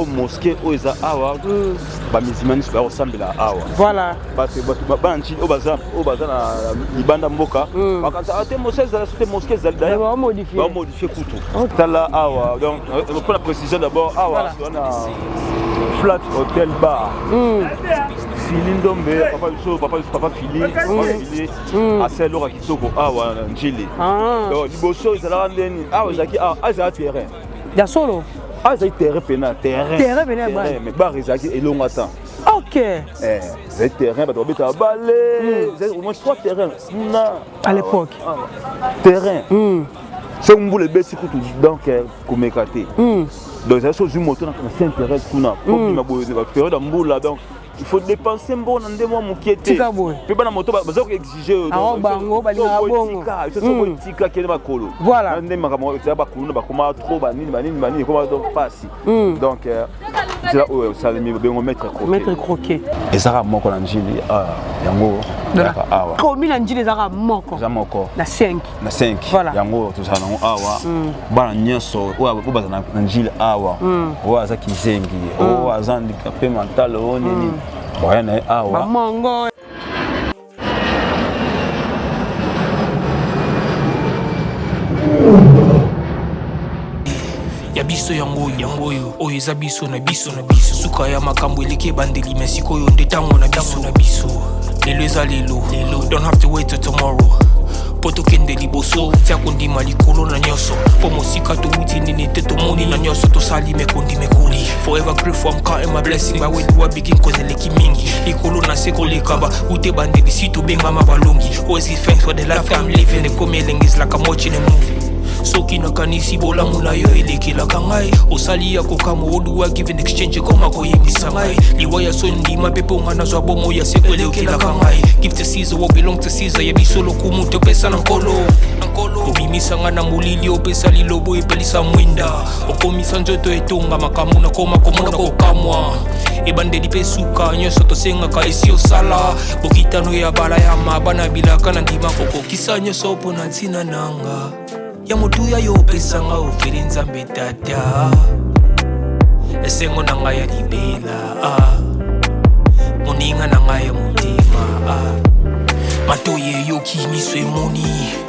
mosquée oza awa ba musulmans ba ressemble awa voilà parce que ba nchi obaza na libanda mboka bakanza ate mosquée za d'ailleurs ba modifier kutu tala awa donc pour la précision d'abord awa on a flat hotel bar Filindombe papa Fili a celle là qui toko awa njili donc liboso ezala ndeni awa ezaki aza terrain ya solo aza terrain pena terrain mais bar ezaki elonga temps OK c'est terrain ba dobeta balé au moins 3 terrains à l'époque terrain c'est un boule besi kutu donc komekate donc ça chose moto na c'est intérêt kuna pour ma boye ba période mbula donc il faut dépenser bon dans des mois mokiete pe bana moto baza ko exiger bango balinga bongo ça so tika kene ba kolo voilà ndé makamo ça ba kolo ba koma trop banini koma donc passi donc c'est là où ça me bengo mettre croquet ezara moko na njili yango daka awa komi na njili ezara moko na 5 yango to ça na awa bana nyoso o baza na njili awa o aza kizengi o aza handicapé mental o nini bana awa mongo ya biso yango oyo eza biso na biso suka ya makambo eleki ebandeli mais sikoyo nde ntango na biso lelo eza lelo don't have to wait till tomorrow po tokende liboso tia kondima likolo na nyonso po mosika towuti nini te tomoni na nyonso tosali mekoli forever grateful I'm counting my blessing but when do I begin cause eleki mingi likolo na se koleka ba ute bandeli si tobengama balongi always give thanks for the life I'm living ekomi elengis like I'm watching a movie soki nakanisi bolamu na yo elekelaka ngai osali ya kokamo oduwa give in exchange koma koyebisa ngai liwa ya so ndima pepe onga nazwa bomo ya seko elekelaka ngai give to Caesar what belong to Caesar yebiso lokumu topesa na nkolo obimisa nga na molili opesa lilobo epelisa mwinda okomisa nzoto etonga makamu na koma komona kokamwa ebandeli pe suka nyonso tosengaka esi osala bokitano ya bala ya mabana bilaka na ndima kokokisa nyonso mpo na ntina nanga ya motuya yo pesanga ofere nzambe tata esengo na ngai ya libela moninga na ngai ya motema matoye yoki miso emoni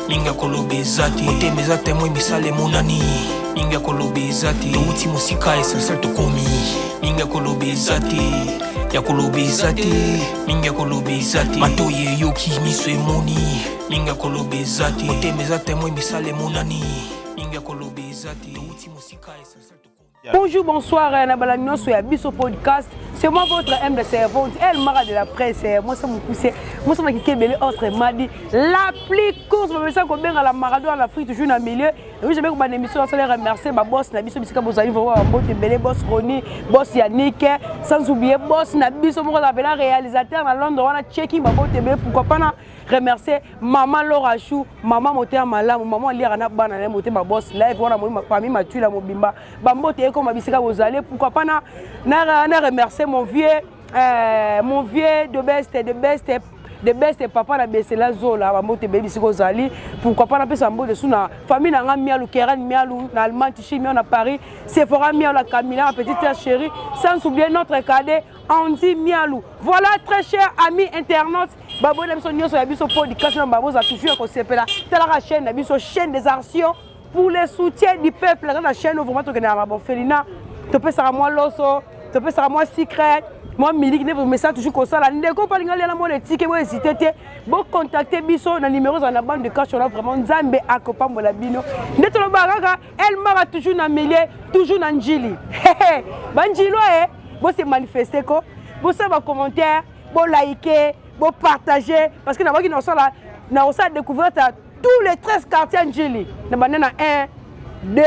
minga kolobeza te motema eza temwe misala emonani minga kolobeza te touti mosika esensel tokomi minga kolobeza te ya kolobeza te minga kolobeza te matoye yoki miso emoni minga kolobeza te motema eza temwe misala emonani minga kolobeza te touti mosika esensel tokomi. Bonjour, bonsoir, Nabalagno sur Abisso Podcast. C'est moi votre M de servante, elle mara de la presse. Moi, ça me pousse. Moi, ça m'a qui belé autre m'a dit la plus course. Je me sens comme bien à la Maradona, à la frite, toujours dans le milieu. Et oui, j'avais une émission, ça les remercier. Ma boss, Nabisso, Bissika, Bozali, voir un beau belé, boss Ronnie, boss Yannick, sans oublier boss Nabisso, moi, j'appelle un réalisateur dans Londres, on a checké ma beau belé. Pourquoi pas remercier maman Laura Chou, maman Moteur Malam, maman Lirana Banane, Moté, ma boss live, on a ma famille, ma tue la mobimba, Bambote, comme Bissika, Bozali, pourquoi pas remercier mon vieux de best papa na besela zola bamote baby siko zali pourquoi pas na pesa mbo de suna famille na nga mialu Keren mialu na Allemagne Tichi mialu na Paris Sephora mialu la Camilla ma petite sœur chérie sans oublier notre cadet Andy mialu. Voilà très chers amis internautes babo na biso nyonso ya biso podcast na babo za toujours ko sepela tala chaîne na biso chaîne des actions pour le soutien du peuple la chaîne vraiment to gena rabo felina to pesa moi loso to pesa moi secret. Moi, Milik, vous me toujours comme ça. Les compagnies, les tickets, vous hésitez, vous contactez Bisso, le numéro dans la bande de cash, vraiment, Nzambe Akopa Molabino. Netolo Baraga, elle m'a toujours dans Mélé, toujours dans Njili. Banjilo, vous se manifestez, vous savez, commentaire, vous likez, vous partagez, parce que nous avons découvert tous les 13 quartiers Njili. Nous avons 1, 2,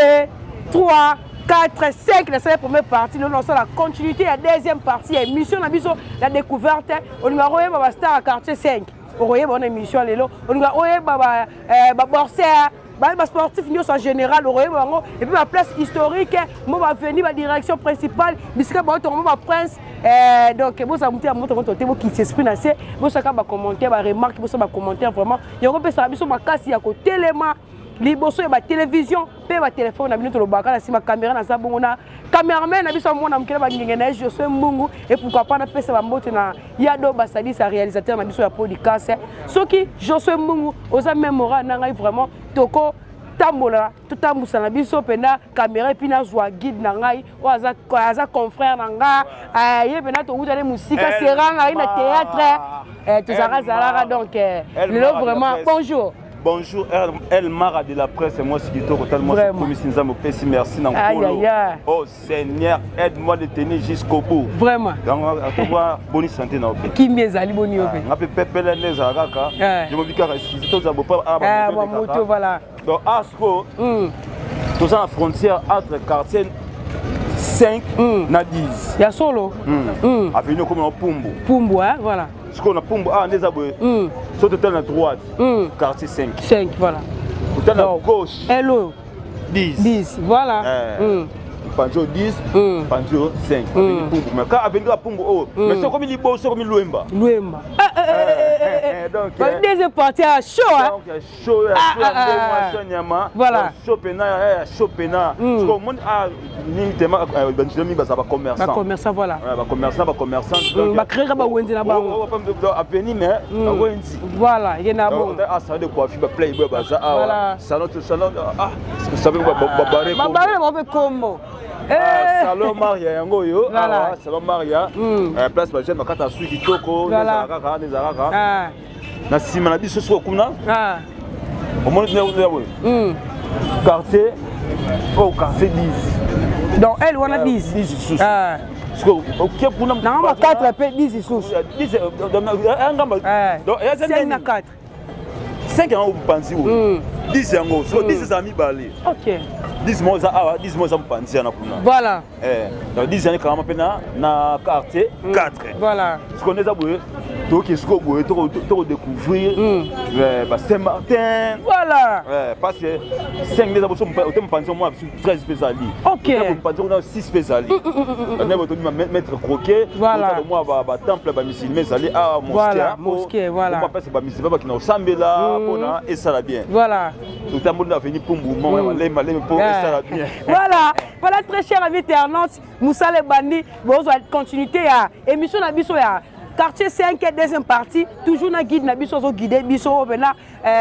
3, 4, 5, c'est la première partie. Nous avons la continuité, la deuxième partie. Émission, la découverte. On a envoyé ma star à quartier 5. On a envoyé une émission. On a envoyé ma boursière. Les sportifs en général, et puis ma place historique, moi je vais venir à la direction principale, puisque je vais prince. Donc, vous avez un qui s'exprime assez, vous avez un commentaire, une remarque, vous avez un commentaire vraiment. Il y a un peu de ma casse, il y a un téléma. liboso ya télévision pe ba téléphone na bino to lobaka na sima caméra na za bongo na cameraman na biso mona mukela ba ngenge na Josué Mbungu et pourquoi pas na pesa ba mbote na Yado Basali sa réalisateur na biso ya podcast soki Josué Mbungu oza mémora na ngai vraiment toko tambola tutambusa na biso pena caméra puis na zwa guide na ngai o aza confrère na nga ye pena to utale musika seranga ina théâtre tout ça zalaka donc le vraiment bonjour. Bonjour, El Mara de la presse, et moi c'est Guito, totalement merci, merci. Oh Seigneur, aide-moi de tenir jusqu'au bout. Vraiment. Donc, à toi, bonne santé. Qui m'est allé, bonne santé. Je me dis que voilà. Donc, Asco, tout ça en frontière entre quartier 5 na 10. Il y a solo. Avenue comme un Pumbo. Pumbo, hein, voilà. Ce qu'on a Pumbo, on est aboué. Sur le à droite, quartier 5. 5, voilà. Tout à gauche. Hello. 10. 10, voilà. Pancho 10, Pancho 5. Mais quand avenue à Pumbo, mais c'est comme il beau, c'est comme Luemba. Luemba. Donc, deuxième partie à chaud, hein. Donc, chaud, voilà. Chopena. Parce que le monde a un commerçant. Commerçant, voilà. Commerçant. Donc, créer un Wendy là-bas. Voilà, il y en a bon. Ça de coiffure, Playboy, voilà. Salon, ça veut dire combo. Salon Maria yangoyo salon Maria place ba jeune makata suki toko nezaraka na sima na biso so kuna au moins quartier quartier 10 donc elle on a 10 OK kuna na 4 pe 10 sous 10 donc 5 na 4 5 yango panzi 10 yango so 10 amis balé OK 10 mois ça me pense na kuna voilà donc 10 ans quand même na quartier 4 voilà ce qu'on est aboué to qui sco boé to découvrir Saint-Martin voilà parce que 5 des aboués au thème pension moi 13 spécialistes OK pension 6 spécialistes on est venu mettre croquet voilà moi ba temple ba musulman aller à mosquée voilà on passe ba musulman qui na sambela pona et ça la bien voilà tout le monde a venu pour mouvement les pour voilà très cher amis internautes Moussa le Bandi bonjour continuité à émission na biso ya quartier 5 deuxième partie toujours na guide na biso zo guider biso bena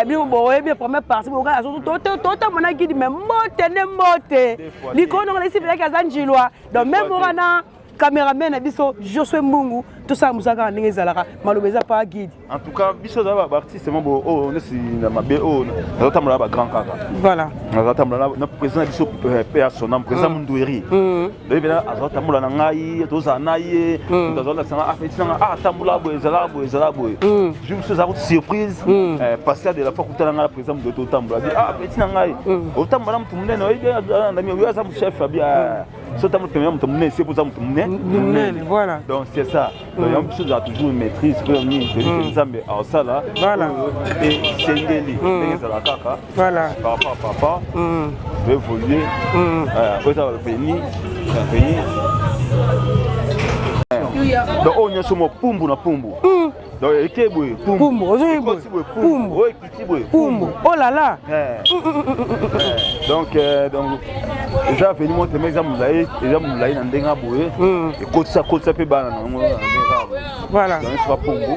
bien boye bien première partie bo ga zo tota mona guide mais mote likono na ici avec azanjilwa donc même wana caméraman na biso Josué Mbungu tout ça musaka ndenge zalaka malobeza pas guide en tout cas biso za ba artiste mo on est na mabe na tamla ba grand kaka voilà na tamla na président biso père sonam président Mundweri donc bien azo tamla na ngai to za naie to za la sanga afeti na tamla bo ezala bo je me suis arrêté surprise passer de la fois kutana na président de to tamla afeti na ngai o tamla mtu munene na mi yo za chef abia so tamla premier mtu munene c'est pour ça mtu munene voilà donc c'est ça donc il y a toujours une maîtrise comme ni Nzambe à ça là voilà et Sengeli la kaka voilà papa évoluer ça va venir donc on est sur mon pumbu na pumbu donc ekebwe pumbu oh là là donc déjà venu monter mes exemple là na ndenga boye et kotsa pe bana na voilà donc sera pumbu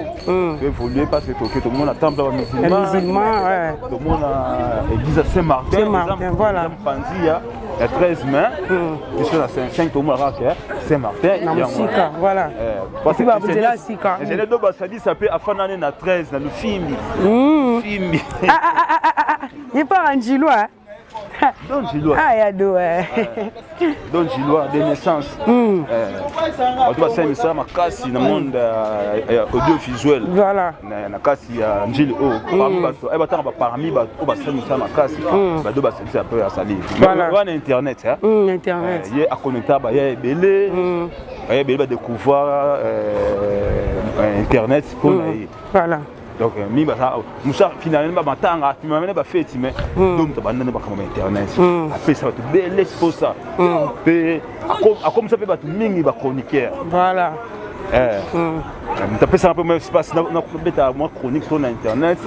évoluer parce que tout le monde attend ba musulman ouais tout le monde a église Saint-Martin voilà Panzia il y a 13 mai jusqu'à la Saint-5 tout le monde a Saint-Martin voilà parce que c'est là sika j'ai les deux basadi ça peut afana na 13 na le film il part en Gilois Don Gilois. Don Gilois de naissance. On doit savoir ça ma casse dans le monde audiovisuel. Voilà. Na casse ya Njili parmi bato ba tanga parmi bato ba savoir ça ma casse. Ba do ba ça peut à salir. Voilà internet internet. Il y a connecter ba ya belé. Ya belé ba découvrir internet pour voilà. Donc mi basa musa finalement ba matanga finalement ba fête mais donc ba nana ba kama internet après ça tout belle pour ça pe comme ça peut ba tout mingi ba chroniqueur voilà Tapez ça un peu même espace dans moi chronique sur internet.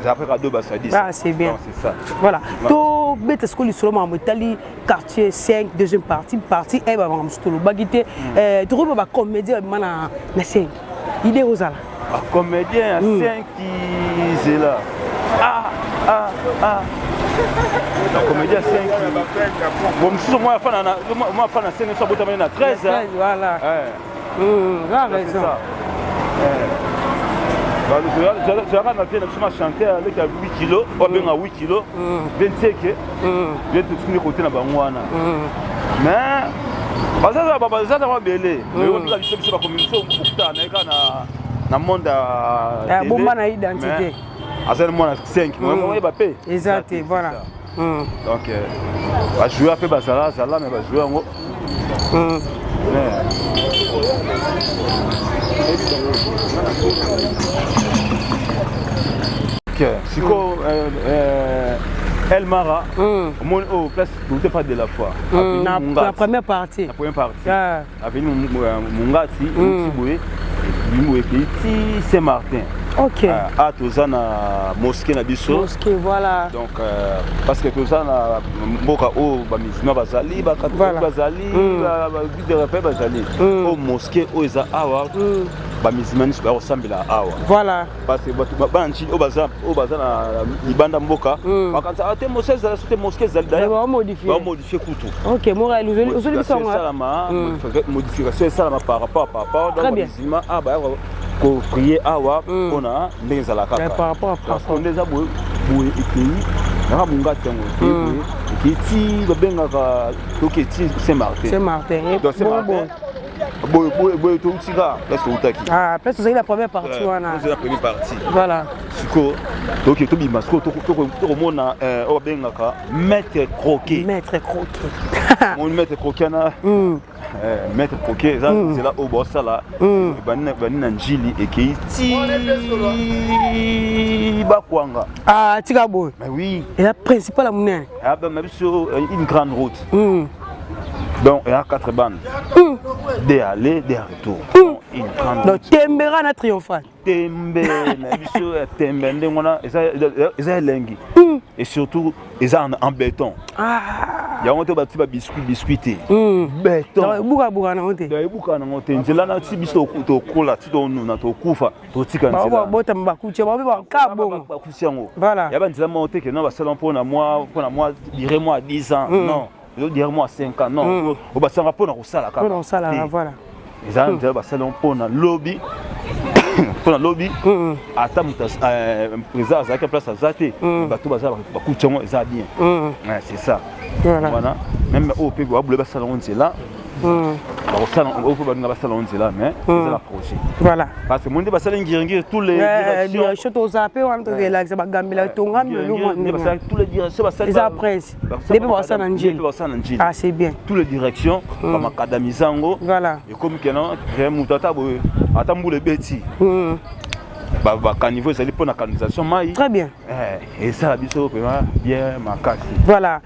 Après cadeau basadi. Ah c'est bien. C'est ça. Voilà. To bête ce que les solo en Italie quartier 5 deuxième partie 1 ba ngam stolo bagité tu vois ba comédien mana na 5. Idée Rosala. Comédien à 5 qui est là. La comédie à 5. Bon, si moi, je suis 5, je suis à 13. Voilà. Là, raison. Tu as chanté avec 8 kilos, ou bien à 8 kilos, 25 kg. Je vais te expliquer côté de Bangwana. Mais, ça va belé. Mais on a dit que c'est la communauté dans le monde à bon man identité. À ce moment-là, 5. Moi, je vais payer. Exact, voilà. Donc, je vais jouer un peu Basala, mais je vais jouer en haut. Ok, c'est quoi El Mara, au place, tout n'est pas de la foi. La première partie. La première partie. Avec Mungati, Moussiboué, Saint-Martin. Ok. Ah, tu as na mosquée na biso. Mosquée, voilà. Donc, parce que tu as na mboka o bamisima bazali, bakatolika bazali, de rappel bazali. O mosquée o eza awa, bamisima ni ba resembla awa. Voilà. Parce que banchi o baza na libanda mboka. Bakanza ate mosquée zala sote mosquée zali d'ailleurs. Ba modifier kutu. Ok, moi aujourd'hui biso modification ça par rapport donc bamisima ah ba ko prier awa pona ndenge za la kaka par rapport à parce qu'on déjà boue pays na munga tango qui ti benga ka to ki ti Saint-Martin donc Saint-Martin boy to tiga place utaki place c'est la première partie wana c'est la première partie voilà siko donc to bima siko to mona o benga ka maître croquet mon maître croquet na maître croquet c'est là au bossa là banina njili et qui ti bakwanga tika boy mais oui et la principale amune sur une grande route donc il y a 4 bandes des allées des retours une grande donc tembera na triomphal tembe na biso tembe ndengona eza lengi et surtout eza en béton il y a honte bati ba biscuité béton buka na honte buka na honte nzela na ti biso to kola ti do nuna to kufa to tika nzela ba bota mbakuche ba ba kabo ba kusiango voilà ya ba nzela monte que non ba salon pour moi dirais moi 10 ans non je dirais moi 5 ans non o ba sanga pour na kusala ka pour na kusala voilà ils ont nzela ba salon pour na lobby pour la lobby ata mutas président azaka place azate bato baza bakuchango eza bien c'est ça voilà même au pays wa bule ba salon nzela au salon ba salon nzela mais c'est la projet voilà parce que monde ba salon ngiringi tous les directions to zape wana to relax ba gambela to ngamelo tous les directions ba salon les après depuis ba salon njili ah c'est bien toutes les directions ba makadamizango voilà et comme que non mutata bo atambule beti ba caniveau ezali pour la canalisation mai très bien et ça biso vraiment bien makasi voilà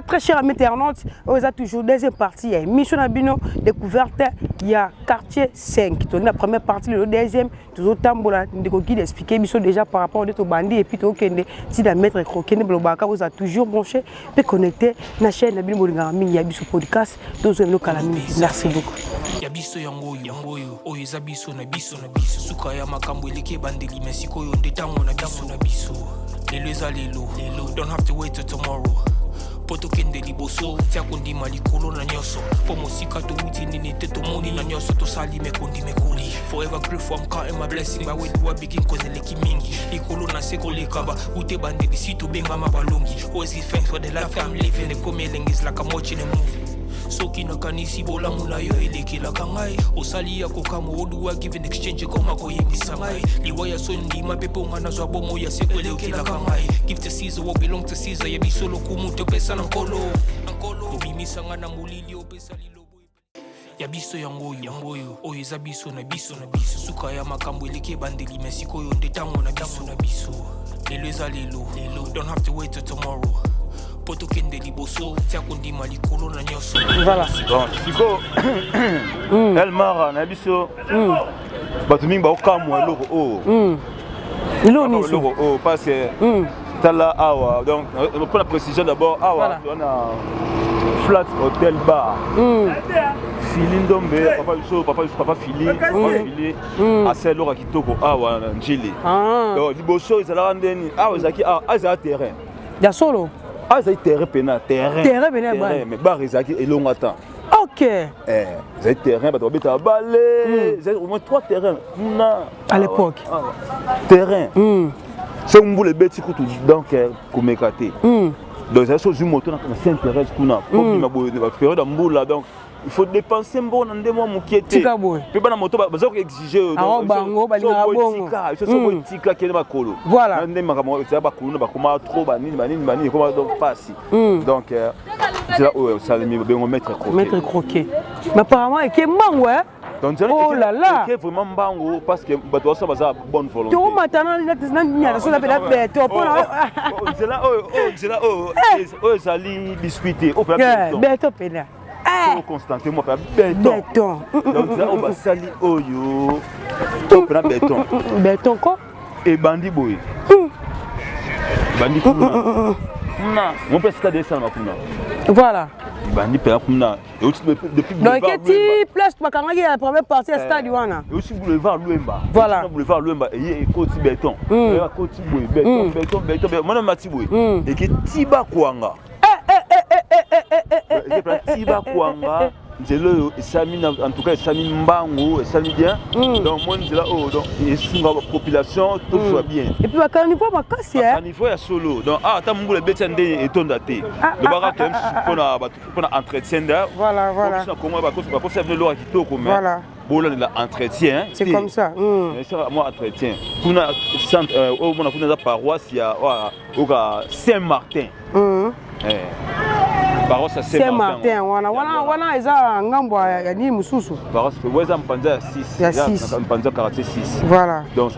très cher amis internautes on a toujours deuxième partie mission abino découverte il y a quartier 5 donc la première partie le deuxième toujours tambola ndeko qui expliquer biso déjà par rapport au bandi et puis to kende si da mettre croquer ne blobaka vous a toujours branché et connecté na chaîne abino bolinga mingi ya biso podcast dozo no kala mingi merci beaucoup ya biso yango oyo eza biso na biso suka ya makambo eleke bandeli mesiko oyo nde tango na biso lelo eza lelo don't have to wait till tomorrow po tokende liboso tia kondima likolo na nyonso po mosika towuti nini te tomoni na nyonso tosali mekoli forever grateful I'm counting my blessing ba wedu begin cause eleki mingi likolo na se kolekaba ute bandeli si tobengama balongi always give thanks for the life I'm living the coming is like I'm watching a movie soki nakanisi bolamu na yo elekelaka ngai osali ya kokamo oduwa give in exchange koma koyebisa ngai liwa ya sondima mpe mpo nga nazwa bomo ya seko elekelaka ngai give to Caesar what belong to Caesar ya biso lokumu topesa na nkolo obimisa nga na molili opesa lilobo ya biso yango oyo eza biso na biso suka ya makambo eleke bandeli mesiko oyo nde tango na biso lelo eza lelo don't have to wait till tomorrow po tokende liboso tia kondima likolo na nyonso. Voilà. Donc siko Elmara na biso bato mingi baokamwa eloko oyo eloko oyo parce que tala awa donc pour la précision d'abord awa on a Flat Hotel Bar Fili Ndombe papa Fili aselora kitoko awa na njili donc liboso ezalaka ndeni awa ezalaki awa terrain ya solo ezali terrain pena terrain mais bar ezalaki elonga temps. Ok. Ezali terrain bato babeta bale ezali au moins 3 terrains à l'époque terrain c'est un boule beti kutu donc komeka te donc ça chose moto na s'intéresse kuna pour ma boye ba période mbula donc il faut dépenser bon dans des mois mokiete pe bana moto bazo exiger bango balinga bongo so tika kele makolo voilà ndé makamo ça ba kuluna ba koma trop banini koma donc passi donc c'est là où ça le bengo mettre croquer mais apparemment et que mango hein. Donc, oh là là! C'est vraiment bango parce que bateau ça va bonne volonté. Tu maintenant c'est là ça li biscuité. Oh beto pena. Constanté moi béton. Donc là on va sali oyo. Top na béton. Béton quoi? Et bandi boy. Bandi kuna. Mon père c'était des salles kuna. Voilà. Bandi père kuna. Et aussi depuis donc quelle place tu makanga la première partie du stade wana. Et aussi boulevard Luemba. Voilà. Boulevard Luemba et côté béton. Et côté boy béton. Moi mati boy. Et qui tiba kwanga. Tiba kwanga. Nzelo esami en tout cas esami mbango esami bien donc moi nzela oh donc esunga population tout soit bien et puis bakanivo makasi hein bakanivo ya solo donc ta mbula beti ndé etonda te le baka quand même pour entretien da voilà pour comment ba servir l'eau kitoko mais bola de l'entretien c'est comme ça c'est moi entretien kuna centre au mona kuna paroisse ya oka Saint-Martin paroisse Saint-Martin wana eza ngambo ya ni mususu paroisse weza mpanza ya 6 mpanza 46 voilà donc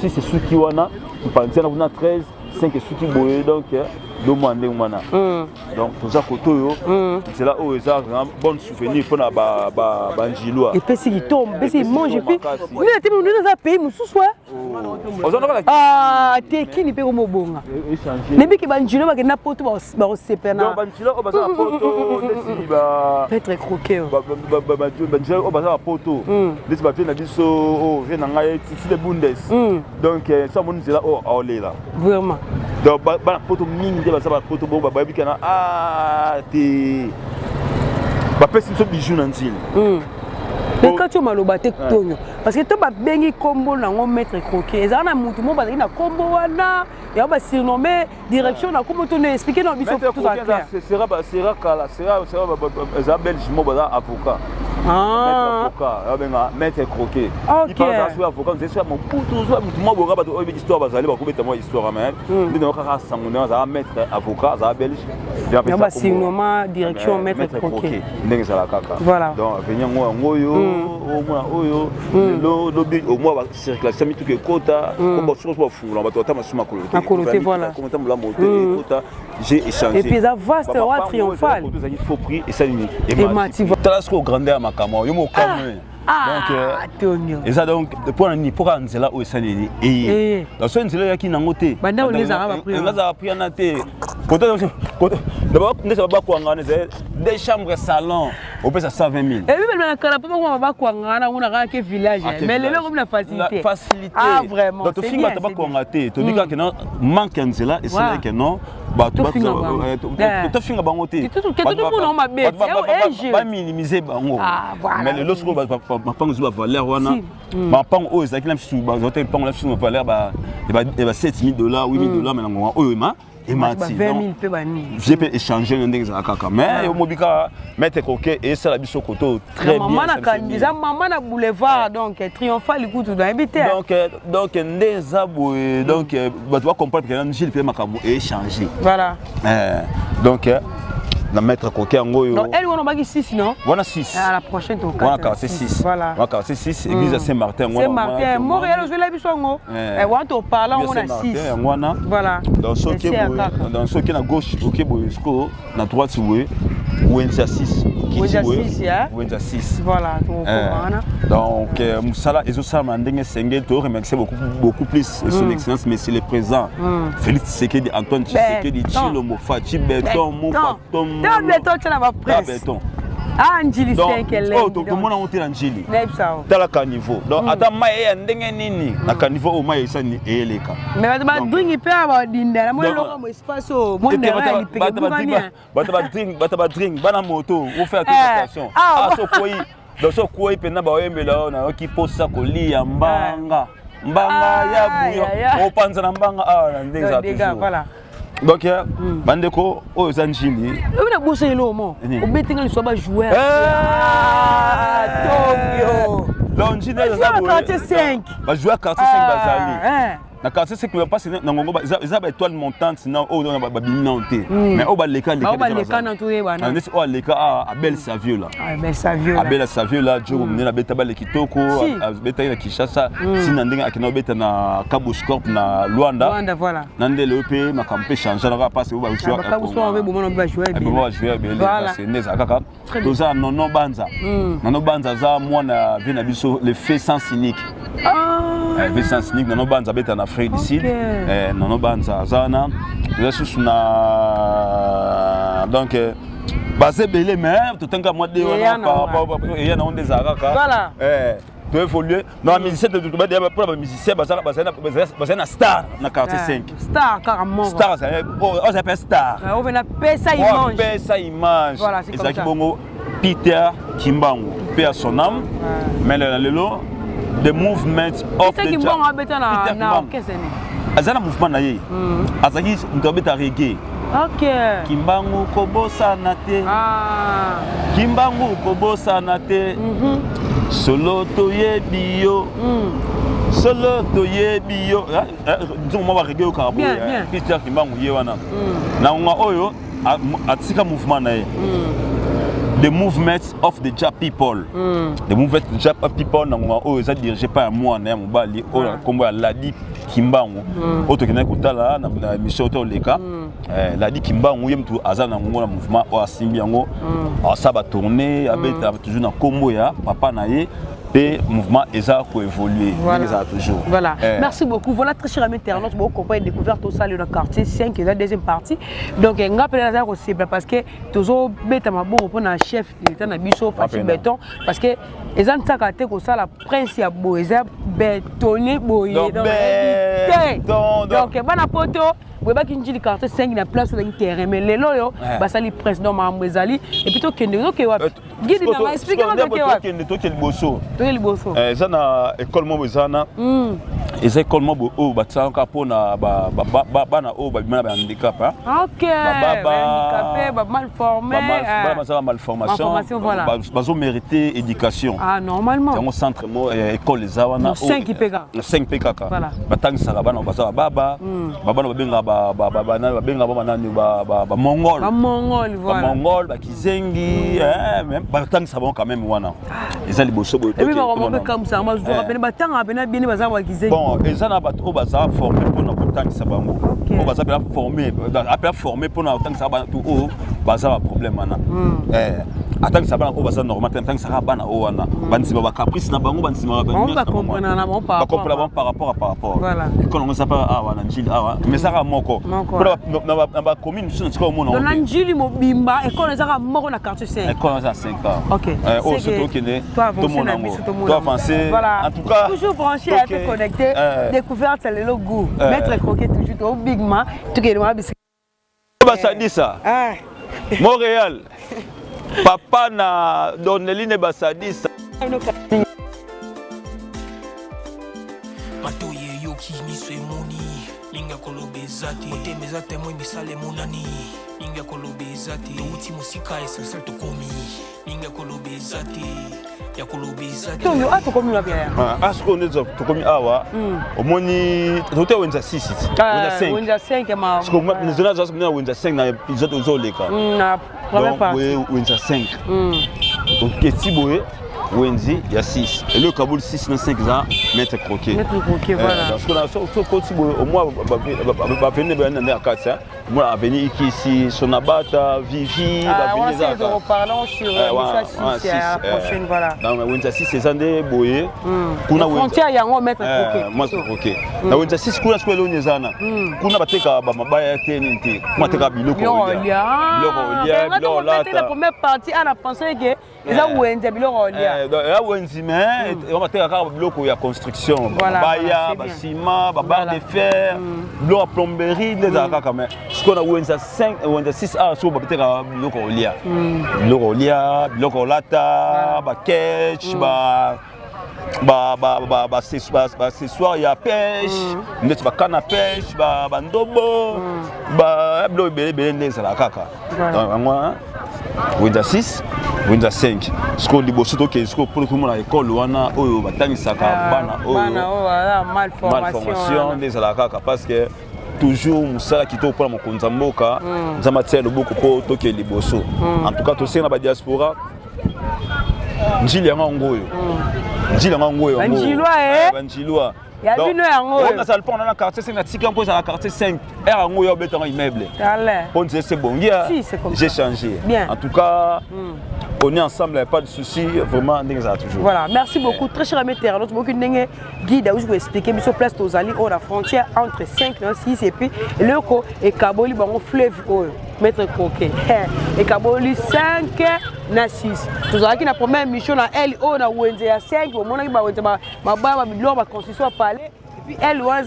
6 c'est ceux qui wana mpanza na 13 5 ceux qui boye donc demandé mana donc tout ça koto c'est là où ça un bon souvenir pour na ba njilwa et puis il tombe puis il mange puis oui tu nous dans un pays mususu te kini pe ko mobonga nebi ki banjilo ba kena poto ba osepena donc banjilo ba za poto desi ba être croqué banjilo ba za poto desi ba na biso o vient na ngai ti de bundes donc ça mon c'est là oh olela vraiment donc ba poto mingi ba za ba poto bo ba bikana te ba pesi so bijou na nzili mais quand tu maloba te tonyo parce que to ba bengi kombo na ngo maître croqué ezana na mutu mo ba na kombo wana ya ba surnommé direction na kombo to ne expliquer dans biso tout ça clair sera belge mo ba avocat maître croqué il pense à avocat c'est mon puto so mutu mo bonga ba to histoire ba zali ba ko beta mo histoire mais ndino ka sangona za maître avocat za belge ya ba surnommé direction maître croqué ndenge za la kaka voilà donc venir ngoyo oyo lobi au moins circulation tout que quota on va sur fungula bato tama suma kolote voilà comment tama la moto quota j'ai échangé et puis ça vaste roi triomphal il faut prix et ça limite et mativa talasco grandeur makamo yo mo kamwe donc et ça donc pour un pour nzela o esaleli et dans ce nzela yaki nango te banda oleza ba priya na te côté d'abord ndesa ba kwanga des chambres salon au pesa 120 000 et puis même na kala papa ba kwanga na ngona ka village mais lelo comme la facilité vraiment donc to finga ba kwanga te to dika que non manque nzela et c'est que non ba to finga bango te ba minimiser bango mais le lorsque ma pango zuba valeur wana ma pango o ezaki na msu ba hotel pango la msu valeur ba $7 000 $8 000 mais nango oyo ma et mati 20 000 pe bani j'ai pu échanger ndenge za kaka mais yo mobika mettre coquet et ça la biso koto très bien maman na kandiza maman na boulevard donc triomphal ikutu dans habité donc ndeza boy donc ba tu vas comprendre que Gilles pe makamo échanger voilà donc na maître coquet ngoyo. Non, elle on a bagi 6 non? Voilà 6. À la prochaine tour. On a 6. Voilà. On a 6 église Saint-Martin. Saint-Martin, Montréal je l'ai vu son ngo. Et on te parle on a 6. Voilà. Dans ce qui est à gauche, OK boysko, na droite oui. Wenza 6. Wenza 6 ya. Wenza 6. Voilà, donc Moussala et ça mandenge sengé to remercier beaucoup plus son excellence mais c'est le présent. Félix Tshisekedi, Antoine Tshisekedi, Tshilombo Fachi Béton, Mopatom. Béton tu n'as pas presse. Béton. Ah Njili 5 elle. Oh donc comment on monter Njili. Nebsa. Dans la niveau. Donc ata maye ndenge nini na caniveau au maye ça ni eleka. Mais ba drink pe ba dinda na mo loko mo espace o mo ndera ni peke bugania. Ba drink bana moto on fait attention. Ah so koi donc so koi pe na ba oyembela na ki posa ko lia mbanga. Mbanga ya buyo. O panza na mbanga na ndenge za toujours. Voilà. Donc bandeko o zanjili on a bossé lo mo o betinga li so ba joueur Tokyo donc njili za quartier 5 ba joueur quartier 5 bazali na quartier 5 va passer na ngongo za ba étoile montante sinon o na ba binante mais o ba leka na to yebana nesi o leka a Belle Savio là Belle Savio a Belle Savio là jour mena beta ba le kitoko beta na Kinshasa sina ndenge akina beta na Kabushkorp na Luanda voilà nande le pe makampe changer na passe o ba joueur Kabushkorp on va ba jouer bien ba jouer bien c'est neza kaka toza nono banza za mwana vina biso le fait sans cynique fait sans cynique nono banza beta na Afrique du Sud nono banza zana toza sous na donc basé belé mais tout tant que moi de et ya na onde za kaka voilà tu évoluer non musicien de tout ba pour les musiciens basé na star na quartier 5 star carrément star on s'appelle star on veut na pesa image voilà c'est comme ça bongo Peter Kimbangu paix à son âme mais lelo the movement of the Kimbangu abeta na kesene azana mouvement na ye azaki ndobeta reggae OK Kimbangu kobosa na te Kimbangu kobosa na te solo toyebi yo solo toyebi yo nzongo mwa reggae ka bo Peter Kimbangu ye wana na nga oyo atika mouvement na ye the movement of the Jap people the movement of the Jap people na nga oyo za dirigé par moi na mobali oyo kombo ya Ladi Kimbangu oto kena kutala na mission to leka Ladi Kimbangu ye mtu azana ngo na mouvement o asimbi yango asaba tourner abeta toujours na kombo ya papa na ye et mouvement eza ko évoluer toujours. Voilà. Merci beaucoup. Voilà très cher ami internaute, bon compagnie découverte au salle dans quartier 5 la deuxième partie. Donc ngapela za ko cible parce que toujours beta mabo pour na chef l'état na biso Fachi Béton parce que ezan tsaka te ko sala prince ya boeza bétonné boye donc bana poto Weba Kinjili quartier 5 na place sur le terrain mais les loyo basali presse dans Mambrezali et plutôt kende donc guide na expliquer moi que kende to liboso to liboso ça na école mo bezana et école mo o batsanka pona ba na o ba bimana ba handicap OK handicapé ba mal formé ba malformation voilà bazo mériter éducation normalement dans centre mo école les awana 5 PK voilà batang sarabana baza baba na benga babenga banani ba mongol voilà mongol ba kizengi même batang sabon quand même wana ezali boso boto et puis ba comme ça moi je rappelle batang abena bien baza ba kizengi bon ezana bato baza formé pour na batang sabango o baza bien formé après formé pour na batang sabana tout o baza ba problème wana attends sabana o baza normal tant ça bana o wana bansima ba caprice na bango bansima ba on va comprendre na bon par rapport voilà quand on s'appelle wana njili mais ça moko na ba commune sur ce qu'on a dans njili mobimba et quand ça moko na quartier 5 et quand ça 5 ans OK oh c'est toi qui est tout le monde toi avancer en tout cas toujours branché à te connecter découverte c'est le goût maître croquet toujours au big man tout que moi Basadisa Montréal papa na Doneline Basadisa Matoye yoki ni swemoni linga kolobezati otemeza moi misale monani ninga kolobezati outi musika essentiel tokomi ninga kolobezati ya kolobezati Tongo atokomi na bien asko nezo tokomi awa omoni tote wenza 6 wenza 5 ma parce que moi nzona zaso mna wenza 5 na épisode ozoleka na première partie wenza 5 donc keti boye Wendy, il y a 6. Et le Kaboul 6 dans 5 ans, mettre croqué. Mettre croqué, voilà. Parce qu'on a ce au moins, va venir à 4. Moi, à venir ici, Sonabata, Vivi, on essaie de reparler sur Wendy 6 la prochaine, voilà. Dans Wendy 6, c'est Zandé, Boye. La frontière, il y a un mettre croqué. Moi, croqué. Dans Wendy 6, kuna square l'on est zana. Kuna bateka mabaya TNT. Kuma teka biloko olia. Biloko olia. La première partie, on a pensé que les a Wendy biloko olia. Là Wendy mais on va teka biloko ya construction. Baya, bâtiment, barre de fer, biloko plomberie, les aka quand même. Ce qu'on a Wendy 5, Wendy 6 a so bateka biloko olia. Biloko olia, biloko lata, ba catch, ce soir il y a pêche, net ba canne à pêche, ba ndobo, ba blo bele neza la kaka. Donc moi Wendy 6, Wendy 5. Ce qu'on dit bosso to ke ce qu'on pour tout le monde à l'école wana oyo batangisaka bana oyo malformation neza la kaka parce que toujours musala qui pour mon konzamboka nzama tia loboko po to ke liboso. En tout cas to sena ba diaspora njili ya ngoyo. Njili ya ngoyo. Banjilwa ya bino yango on a salpon dans la quartier 5 na tika on la quartier 5 era ngoyo beto en immeuble on dit c'est bon j'ai changé en tout cas on est ensemble, il n'y a pas de souci, vraiment, toujours. Voilà, merci beaucoup. Très cher ami internaute, beaucoup de guide, je vais expliquer, mais sur place, aux alliés, on a frontière entre 5 et 6 et puis le co et Kaboli, bon, fleuve, mettre croquet. Et Kaboli 5 na 6. Tout ça qui na première mission na elle, on a Wendy à 5, au moment où ma construction palais. Puis elle, on a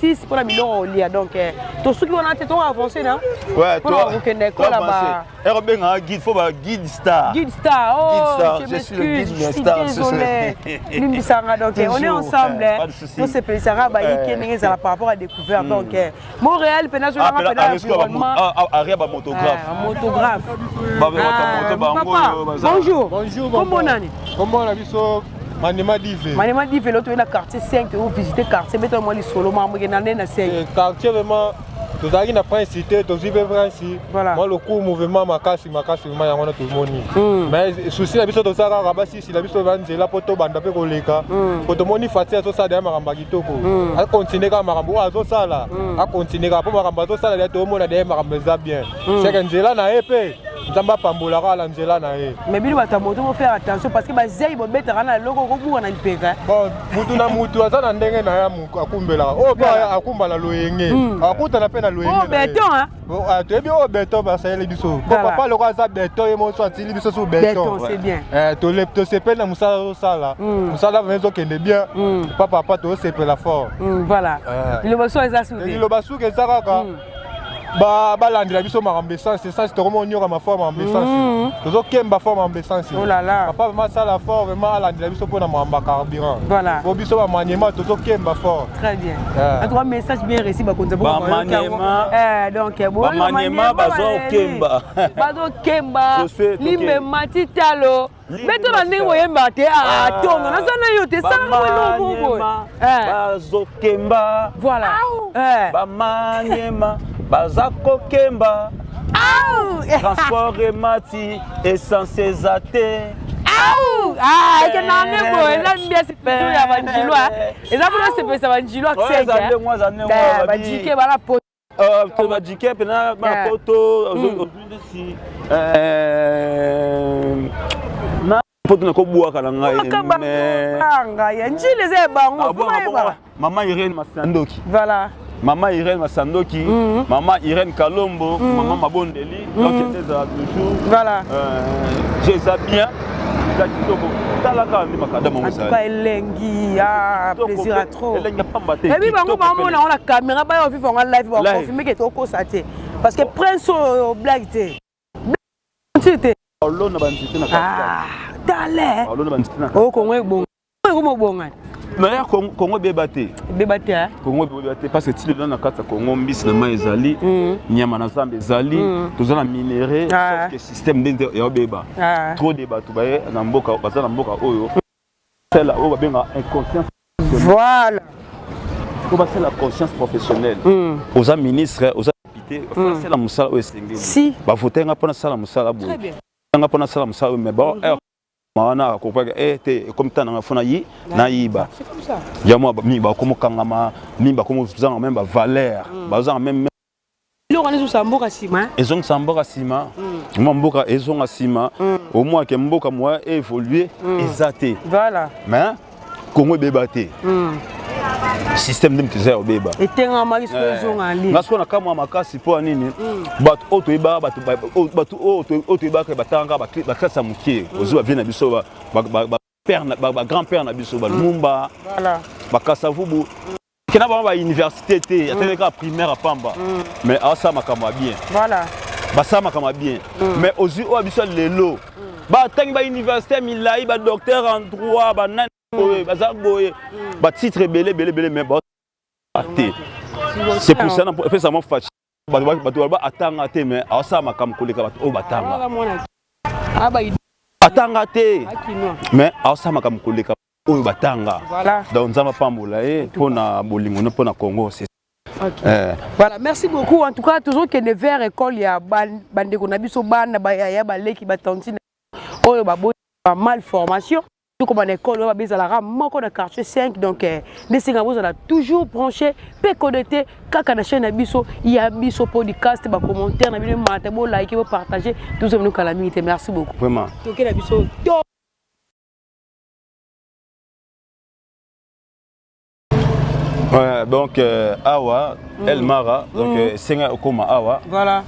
6 pour la million au lit. Donc, tout ce qui on a été avancé, non? Ouais, toi, là-bas. Il faut un guide star. Guide star, oh, je suis le guide star. Désolé. Donc, on est ensemble. Nous, c'est plaisir par rapport à la découverte. Donc, Montréal, péninsule, environnement. Motographe. Bonjour. Bonjour. Comment on est? Comment on a Manema Dive. Manema Dive, l'autre, on a quartier 5, vous visitez quartier, mettez-moi les solos, moi, je suis 5. Quartier, vraiment, tu as une principalité, tu as une principalité. Moi, le coup, mouvement, ma casse, vraiment, il y a tout le monde. Mais le souci, la biso, tu as rabassi, si la biso, tu as la poto, tu as fait colléga. Pour tout le monde, il faut faire ça, derrière Marambagito. À continuer à Marambo, à Zosala. À continuer à Marambazo, ça, tout le monde a derrière Marambeza bien. C'est qu'un zéla n'a épée. Mais bien, tu dois faire attention parce que les gens mettre dans le logo pour na mpeka. Bon, mutu na mutu azana ndenge na ya akumbela. Oh ba akumbala loyenge. Akuta na pe na loyenge. Oh béton hein. Bon, tu bien au béton ba ça les biso. Papa le roi za béton et mon soit li biso sur béton. Béton, c'est bien. To le to sepe na musala sala. Musala vezo kende bien. Papa to sepe la fort. Voilà. Le bosso est assoudé. Le bosso que ça kaka. Balandela biso makambo essence essence to komo nyoka ma forme en essence tozo kemba forme en essence oh là là papa vraiment ça la forme vraiment alandela biso pona makambo carburant voilà bo biso ba maniema tozo kemba fort très bien en tout cas message bien reçu ba konza ba maniema donc bon ba maniema bazo kemba limbe matitalo meto na ndenge oyemba te a tonga nazana yo te sala welo bobo bazo kemba voilà ba maniema Bazako Kemba, transport et mati, essence zate. Ah, que non, mais bon, là, bien c'est tout ya banjilwa. Et là, pour c'est ça banjilwa que c'est. Moi, banjike bala poto. Banjike pena bala poto. Aujourd'hui na poto na ko buaka na ngai. Ngai, njile ze bango. Maman Irène Masandoki. Voilà. Maman Irène Masandoki, maman Irène Kalombo, maman Mabondeli, donc c'était toujours. Voilà. J'ai ça bien. En tout cas, Elengi, plaisir à trop. Et puis, on a la caméra, on vit en live, on va confirmer que tu es au saté. Parce que Prince au blague, ah, t'allais. Oh, comment est bon. Comment bon. D'ailleurs, Congo bébaté. Bébaté, hein? Congo bébaté parce que tu le donnes à quatre Congo bis le maïs ezali, nyama na zambe ezali, tous en minéré, sauf que système d'inter et béba. Trop débat tout baye na mboka, baza na mboka oyo. C'est là où va bien inconscience. Voilà. Où va c'est la conscience professionnelle. Aux ministres, aux députés, c'est la musala au Sénégal. Si. Ba voter nga pona sala musala bo. Très bien. Nga pona sala musala mais bon. Maana kopaka comme tant na fona yi na yiba. C'est comme ça. Ya moi mi ba komo kangama mi ba komo zanga même ba valeur ba zanga même Lo kana zo mboka sima. ezong samboka sima moi mboka ezong sima au moins que mboka moi évoluer ezate. Voilà. Mais Congo bébaté. Système de mteza au béba. Et tenga mari so ezong ali. Ngasko na kama makasi po nini bato auto iba bato auto iba ke batanga ba klasa mukie ozo vient na biso ba père ba grand-père na biso ba Lumumba. Voilà. Ba Kasavubu. Kena ba université té atendeka primaire à Pamba. Mais ça makama bien. Voilà. Ba ça makama bien. Mais ozu o biso lelo. Ba tangi ba université milai ba docteur en droit ba nan baza boye ba titre belé mais ba até. C'est pour ça na fait ça mon fâché. Ba atanga té mais ça makam koleka ba o batanga. Atanga té. Mais ça makam koleka o batanga. Voilà. Donc nzamba pambola pour na bolingo pour na Congo c'est okay. Voilà, merci beaucoup. En tout cas, toujours que ne vers école il y a bande qu'on a biso bana ba ya ba leki ba tantine. Oh ba mal formation. Tout comme en école, on va bien à la moko na quartier 5 donc les singapos on a toujours branché PCODT kaka na chaîne biso il y a biso podcast ba commentaire na bien maté bo like bo partager tout ça nous calamité. Merci beaucoup. Vraiment. Donc na biso ouais, donc Awa Elmara donc Senga Okoma Awa. Voilà.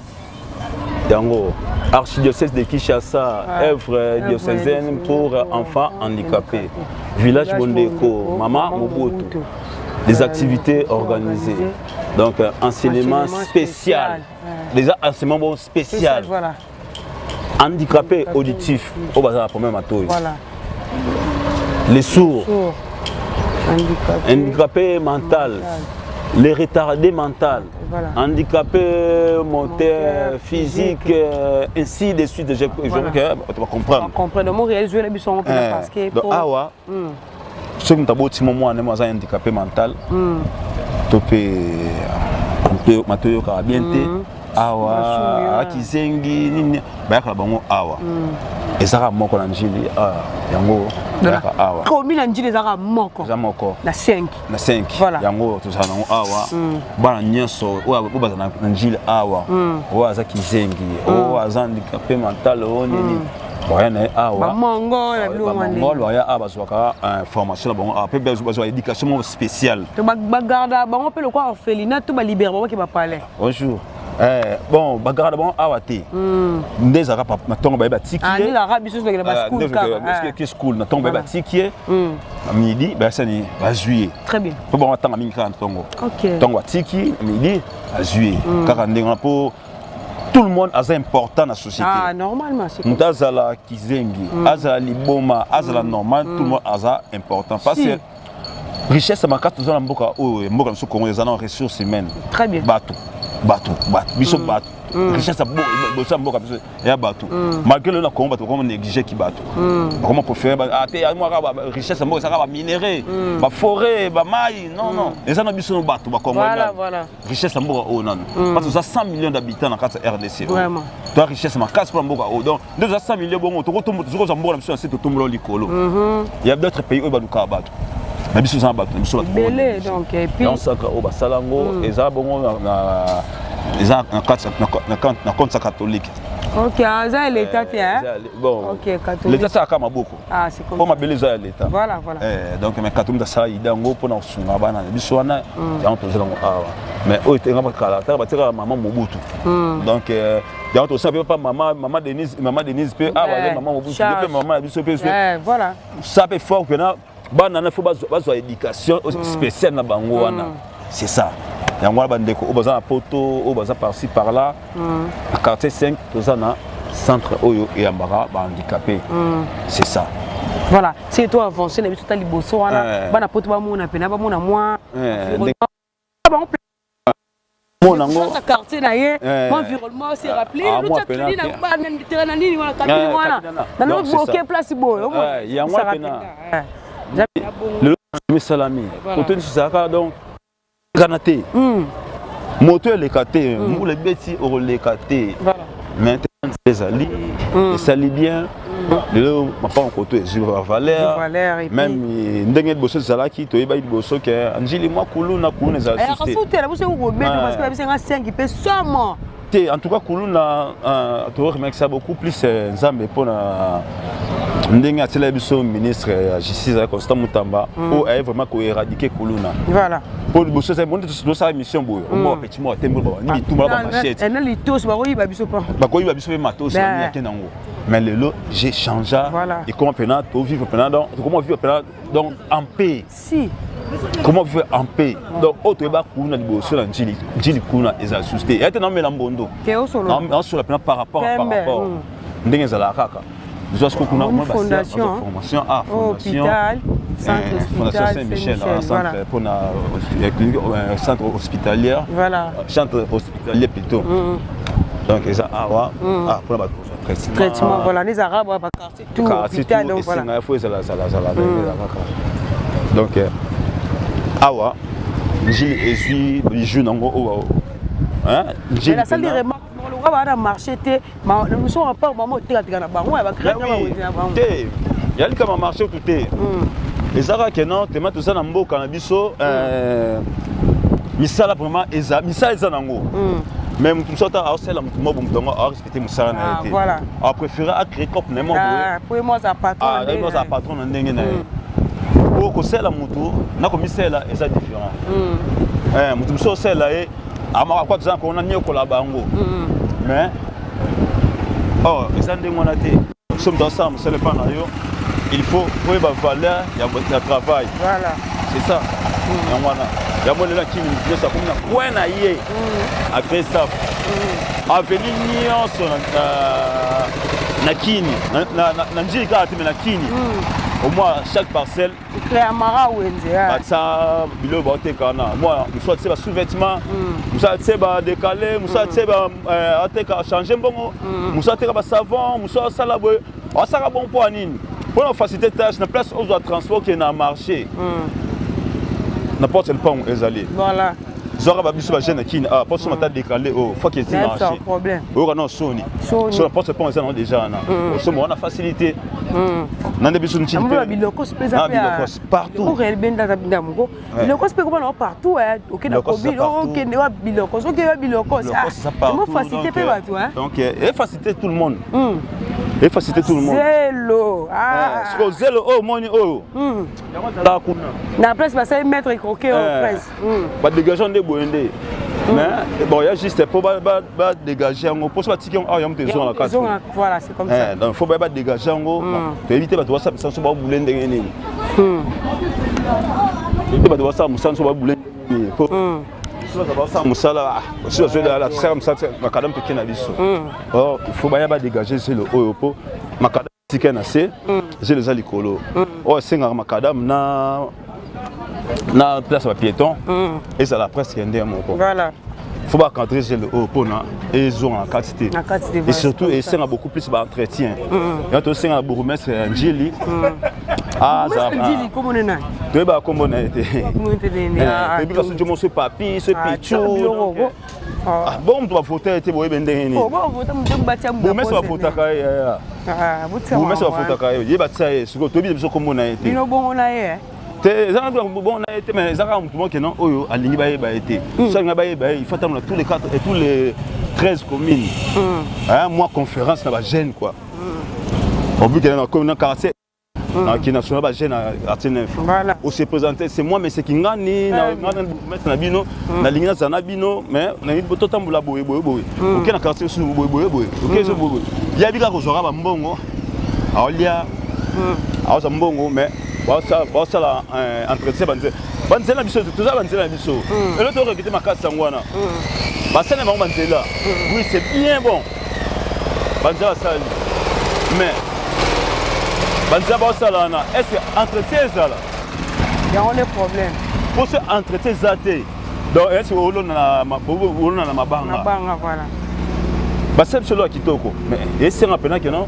Yango archidiocèse de Kinshasa, œuvre diocésaine pour enfants handicapés. Village Bondeko, Mama Mobutu. Des activités organisées. Donc enseignement spécial. Déjà enseignement spécial. Voilà. Handicapés auditifs. Au bazar pour même à toi. Voilà. Les sourds. Handicapés mentaux. Les retardés mentaux, voilà. Handicapés moteur, physique, ainsi de suite. Je veux que tu vas comprendre. On comprend. Donc, réaliser les buissons parce que. Donc, awa, ceux qui ont été handicapé mental, tu peux matoyo karabiente, awa, kizengi, nini, bayaka bango awa. Et ça va moko na njili, yango. Combien de gens moko? Na 5. Na 5. Voilà. Yango to sana awa. Bana nyeso o baza na njili awa. O aza kizengi, o aza handicapé mental o nini. Boyana awa. Ba mongo na bilo wande. Mongo ya aba zwaka formation bon après besoin éducation spéciale. To ba garda ba on peut le quoi orphelinat to ba libérer ba ki ba parler. Bonjour. Bon, bagarre bon awati. Ndé zara pa na tonga ba tiki. Ah, ni la rabi sur ba school ka. Est-ce que school na tonga ba tiki? Midi ba sani ba juillet. Très bien. Pour bon attendre mingi kan tongo. OK. Tonga tiki midi à juillet. Kaka ndé pour tout le monde a important dans la société. Ah, normalement c'est comme ça. Azala kizengi, azala liboma, azala normal, tout le monde a important parce que richesse ma carte dans mboka o mboka so Congo ezana ressources humaines. Très bien. Bateau, biso bateau. Richesse ça mboka biso ya bateau. Malgré le Congo bateau comme négliger qui bateau. Comment préférer moi richesse mboka ça va minerai, ba forêt, ba maï, non. Ezana biso no bateau ba Congo. Voilà. Richesse mboka o nan. Parce que ça 100 millions d'habitants dans carte RDC. Vraiment. Toi richesse ma casse pour mboka o. Donc déjà 100 millions bon to retombe toujours mboka biso c'est tomber likolo. Il y a d'autres pays où ba duka bateau. Mais biso za bateau, biso ba belé donc et puis on saka o ba salango eza bongo na na compte catholique. OK, ça l'état hein. Bon. OK, catholique. L'état ça kama beaucoup. Ah, c'est comme pour ma belle ça l'état. Voilà. Donc mais catholique ça idango pour na sunga bana biso wana ya on tozela ngo awa. Mais o tenga ba kala ta ba tira maman Mobutu. Donc ya on sape pas maman Denise peut awa maman Mobutu peut maman biso peut. Voilà. Ça peut fort que na bana na faut bazo éducation spéciale na bango wana. C'est ça. Yango bandeko o baza na poto o baza par-ci par-là. À quartier 5 tozana centre oyo et ambara ba handicapé. C'est ça. Voilà, c'est toi avancé, tu as les bosses, on a pas tout mon appel, pas mon à moi. Mon quartier d'ailleurs, mon environnement c'est rappelé. Nous tu as dit dans notre aucun place beau. Il y a moi le salami. Autour de ça donc granaté. Moteur les caté, pour les bêtis au les caté. Maintenant les alliés, et ça lit bien. Le ma pas en côté je valeur même ndenge bosso zala ki to yeba bosso ke anjili moi kuluna kuna za assisté en tout cas kuluna to remercie ça beaucoup plus nzambe pona ndenge atela biso ministre justice Constant Mutamba o a vraiment ko éradiquer kuluna voilà pour bosso c'est bon de sa mission boyo mo petit mo tembo ba ni tout ba machette na litos ba koyiba biso pa ba koyiba biso matos ni akenango mais le lot j'ai changé et comment pendant tout vivre pendant donc comment vivre pendant donc en paix si comment vivre en paix donc autre ba kuna liboso na njili kuna eza susté et non mais lambondo non sur la plan par rapport ndenge za la kaka nous avons kuna moi fondation hôpital Fondation Saint-Michel centre pour centre hospitalier voilà centre hospitalier plutôt donc ça pour la traitement voilà les arabes à quartier tout hôpital donc voilà il faut ça donc awa j'ai bijou nango hein j'ai la salle de remarque on va dans marché té nous sommes en part maman té na bango ya ba créer té il y a le comme marché tout té les arabes que non te mettre ça na mboka na biso misala vraiment misala nango même tout ça a aussi la moi bon donc a respecter musala na été voilà a préféré à créer comme n'importe pour moi ça patron moi ça patron ndenge na pour que c'est la moto na comme c'est là et ça différent moto so c'est là et à ma quoi disant qu'on a ni ko la bango mais ça ndenge on a été sommes ensemble c'est le pas na yo il faut pour ba valeur il y a travail voilà c'est ça il y a mon là qui me ça comme na quoi na yé après ça avenir nyonso na kini na njika ati na kini au moins chaque parcelle créer mara wenze ça bilo ba tekana moi nous soit c'est sous-vêtements nous soit c'est ba décaler nous soit c'est ba ateka changer bongo nous soit ba savon nous soit ça la boy ça ka bon pour nini pour la faciliter tâche na place où doit transport qui na marché n'importe quel pont ezali voilà zora ba biso ba jeune kini pour se mettre décaler faut qu'il y ait marché c'est un problème non soni sur n'importe quel pont ezali déjà na so on a facilité nande biso nti pe biloko spécial partout pour el benda za binda moko biloko spécial comme partout OK na kobi OK ne wa biloko so ke wa biloko ça comment faciliter pe bato donc et faciliter tout le monde et faciliter tout le monde zélo zélo moni la kuna na presse ba ça mettre croquer au presse ba dégager de boyende mais bon il y a juste pour ba dégager en pour ça ticket y a un besoin la carte voilà c'est comme ça donc faut ba dégager en pour éviter ba WhatsApp sans ba bouler ndenge nini éviter ba WhatsApp sans ba bouler pour ça musala sur la serre ça makadam pequena na biso il faut ba dégager c'est le oyopo makadam ticket na c'est j'ai les alikolo c'est makadam na place à piéton et ça la presque ndé moko voilà faut pas cadrer le haut pour na et ils ont en quantité et surtout et c'est beaucoup plus d'entretien et on c'est un bourgmestre Njili ça Njili comme on est là tu ba comme on a été et puis quand tu montes ce papier ce pichou bon tu vas voter tu vas bender ni bon voter mu batia mu bourgmestre va voter ka bourgmestre va voter ka ye ba tsaye siko to bi biso comme on a été bino bon on a ye bon on a été mais ça comme tout le monde que non oyo alingi ba été ça nga ba il faut attendre tous les 4 et tous les 13 communes moi conférence na ba jeune quoi au but que dans commune quartier qui national ba jeune artine voilà on se présenter c'est moi mais c'est qui ngani na mettre na bino na lingina za na bino mais na ngi boto tambula boye OK na quartier sous boye OK je boye ya bika ko zora ba mbongo aolia aoza mbongo mais ça la entretien banzela biso tout ça banzela biso et l'autre recruter ma case sangwana basana bango banzela oui c'est bien bon banzela ça mais banza basalana est-ce que entretien ezala il y a un problème pour se entretien zate donc est-ce que olona na mabanga voilà basep solo kitoko mais est-ce que pena que non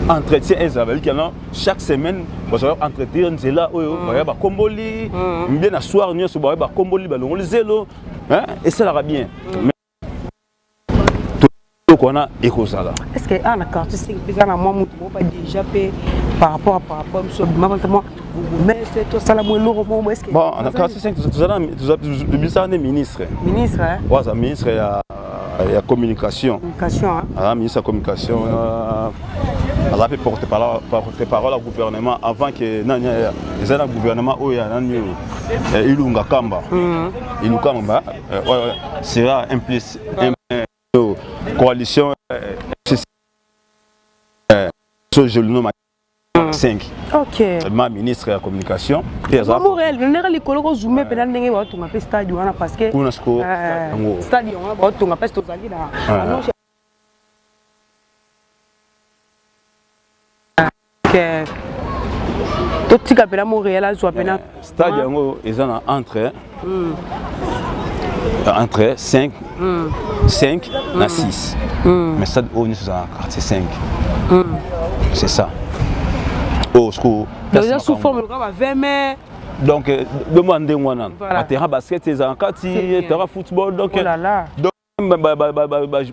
entretien ezala que non chaque semaine vous allez entretenir nzela oyo ba komboli bien na soir nyo so ba komboli ba longoli zelo hein et ça la bien qu'on a écosala. Est-ce que en quartier 5 déjà na moi mutu pas déjà par rapport sur maintenant mais c'est tout ça la moi lourd est-ce que bon en quartier 5 tu as ministre hein ouais ça ministre il y a communication hein ah ministre de communication a fait porte-parole au gouvernement avant que les autres gouvernement où il y a Ilunga Kamba sera impliqué coalition je le nomme 5. OK. Ma ministre de la communication. Montréal, le nera likolo ko zoomé pendant ndenge ba tunga pe stade wana parce que stade wana ba tunga pe to zali na. OK. To tika pela Montréal a zo pena stade yango ezana entre 5 na 6. Mais ça, on est dans le quartier 5. C'est ça. Donc, sous forme de 20 mai. Donc, demandez moi. Terrain basket, terrain football. Donc,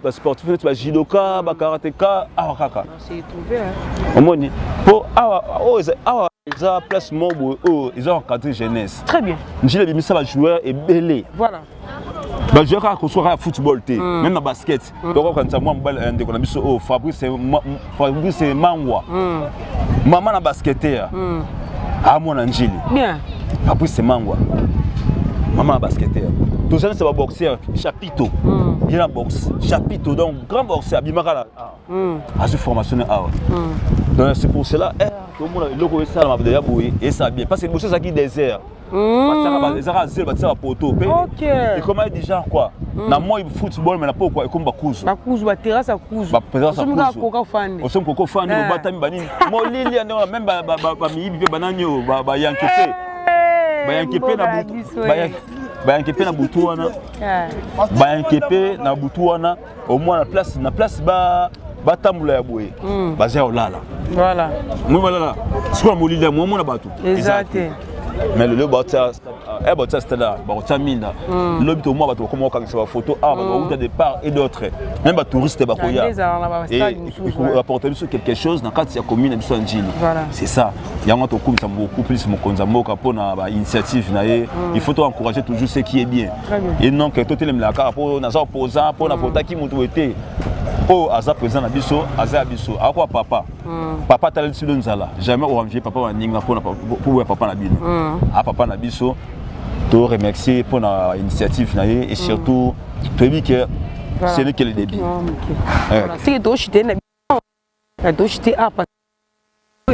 sportif, judoka, karatéka, awakaka. C'est trouvé. Pour ils ont place ils ont encadré jeunesse. Très bien. J'ai les joueurs et belé. Voilà. Bah je crois qu'on soit football même dans basket donc quand ça moi on a mis Fabrice Mangwa maman na basketteur à mon Angeli bien Fabrice Mangwa maman na basketteur tous ça c'est un boxeur chapiteau il y a un boxe chapiteau donc grand boxeur Bimakala a su formation donc c'est pour cela tout le monde le ko ça m'a déjà boué et ça bien parce que boxeur ça qui désert OK. Et comment il dit genre quoi? Na moi football mais na pas quoi comme bakuzu. Bakuzu ba terrasse à kuzu. Ba terrasse à kuzu. On coca fan. On sont coco fan au batami bani. Mo lili même ba mi bi bananyo ba yankepe. Ba yankepe na butu. Ba yankepe na butu wana. Ba yankepe na butu wana au moins na place ba batambula ya boye. Bazia olala. Voilà. Moi voilà. Ce qu'on mo lili moi na batu. Exact. Mais le bâtiment c'était là, minda. Le but au moins comment on va photo de départ et d'autres. Même les touristes et apporter quelque chose dans quatre commune de Soanjili. C'est ça. Il y a beaucoup plus mon konzamboka pour na initiative il faut encourager toujours ce qui est bien. Et non que tout le monde la pour na opposant pour na photo qui mutu été. Oh aza présent na biso, aza biso. Akwa papa. Papa tala sur nzala. Jamais on envier papa wa ninga pour papa na bino. À papa na biso te remercier pour la initiative et surtout te dire que c'est lui qui est le début. Si tu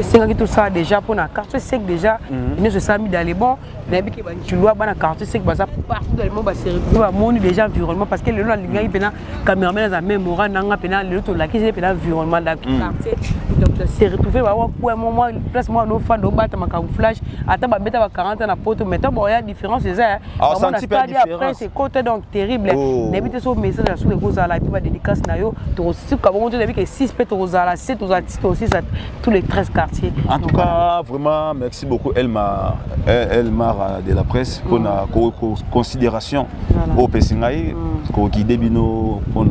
c'est tout ça déjà pour la carte sec déjà nous se sommes mis dans les bons tu dois la carte sec partout dans le monde c'est retrouver déjà environnement parce que le long il y a caméraman dans même aura nanga pena le tout là qui c'est environnement dans quartier donc c'est retrouver quoi moment place moi nos fans au battre ma camouflage attends ba beta ba 40 na poto maintenant bon il y a différence c'est ça après c'est côté donc terrible n'habite sur message sur les causes à la puis dédicace na yo to aussi comme on dit que 6 peut aux à la 7 aux à aussi tous les 13 quartiers. En tout cas, vraiment, merci beaucoup Elmar de la presse pour la considération au Pessingaï, pour guider Bino pour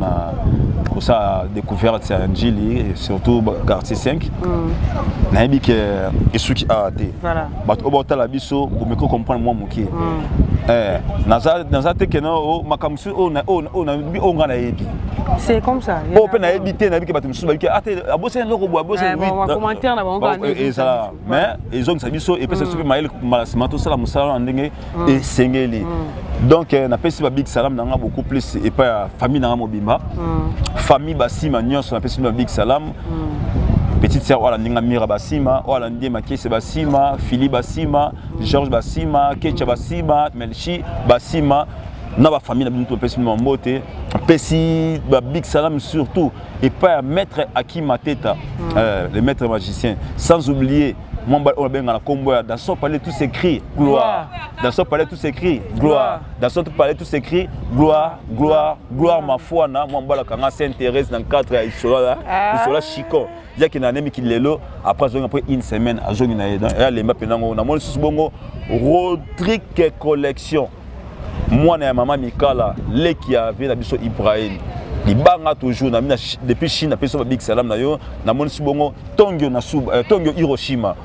sa découverte à Angeli et surtout quartier 5. Naïbi que et ceux qui a été. Voilà. But au bord de la biso pour me comprendre moi mon qui. Dans un que non makamsu on a ébi. C'est comme ça. On peut éviter naïbi que batum suba que ate abosse un logo abosse un commentaire na et ça mais ils ont biso et peut se mail malasimato sala musala ndenge et sengeli. Donc na pesi ba big salam nanga beaucoup plus et pas famille nanga mobimba. Famille basima nyonso na pesi ba big salam. Petite sœur wala ndinga mira basima wala ndima kese basima Philippe basima Georges basima Kecha basima Melchi basima na ba famille na bino to pesi mbote pesi ba big salam surtout et pas maître Aki Mateta le maître magicien sans oublier mon on benga na kombo dans son palais tout s'écrit gloire dans son palais tout s'écrit gloire dans son palais tout s'écrit gloire gloire gloire ma foi na mon bala kanga s'intéresse dans 4 ya isola chicon dia ki na nemi ki lelo après une semaine a jongi na ya lemba penango na mon susbongo Rodrigue collection moi na maman Mikala le qui avait la biso Ibrahim libanga toujours na depuis Chine na peso big salam na yo na mon sibongo Tongyo na Tongyo Hiroshima